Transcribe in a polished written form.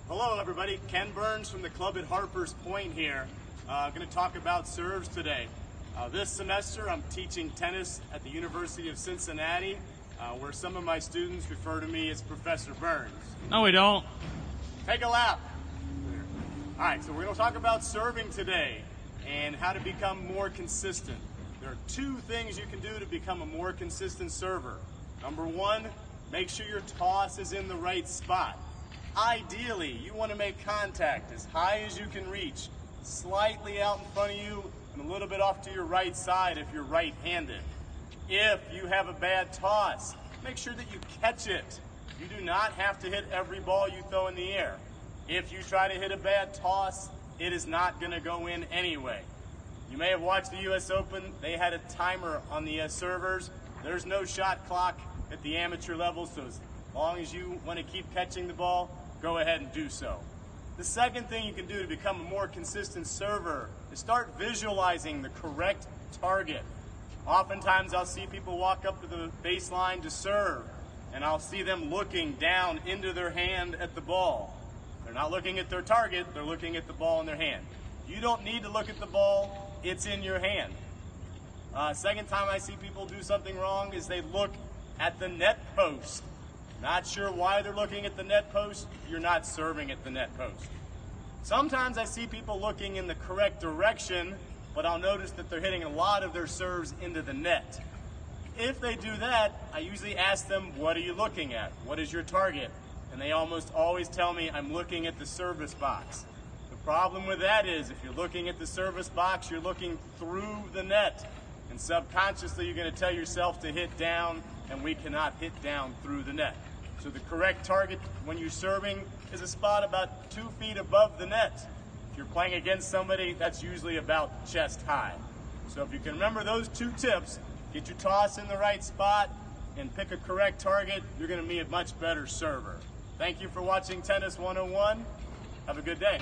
Hello everybody, Ken Burns from the club at Harper's Point here. I'm going to talk about serves today. This semester I'm teaching tennis at the University of Cincinnati, where some of my students refer to me as Professor Burns. No, we don't. Take a lap. Alright, so we're going to talk about serving today and how to become more consistent. There are two things you can do to become a more consistent server. Number one, make sure your toss is in the right spot. Ideally, you want to make contact as high as you can reach, slightly out in front of you and a little bit off to your right side if you're right-handed. If you have a bad toss, make sure that you catch it. You do not have to hit every ball you throw in the air. If you try to hit a bad toss, it is not going to go in anyway. You may have watched the US Open. They had a timer on the servers. There's no shot clock at the amateur level, so as long as you want to keep catching the ball, go ahead and do so. The second thing you can do to become a more consistent server is start visualizing the correct target. Oftentimes I'll see people walk up to the baseline to serve, and I'll see them looking down into their hand at the ball. They're not looking at their target, they're looking at the ball in their hand. You don't need to look at the ball, it's in your hand. Second time I see people do something wrong is they look at the net post. Not sure why they're looking at the net post, you're not serving at the net post. Sometimes I see people looking in the correct direction, but I'll notice that they're hitting a lot of their serves into the net. If they do that, I usually ask them, what are you looking at? What is your target? And they almost always tell me, I'm looking at the service box. The problem with that is, if you're looking at the service box, you're looking through the net. And subconsciously, you're going to tell yourself to hit down, and we cannot hit down through the net. So the correct target when you're serving is a spot about 2 feet above the net. If you're playing against somebody, that's usually about chest high. So if you can remember those two tips, get your toss in the right spot and pick a correct target, you're going to be a much better server. Thank you for watching Tennis 101. Have a good day.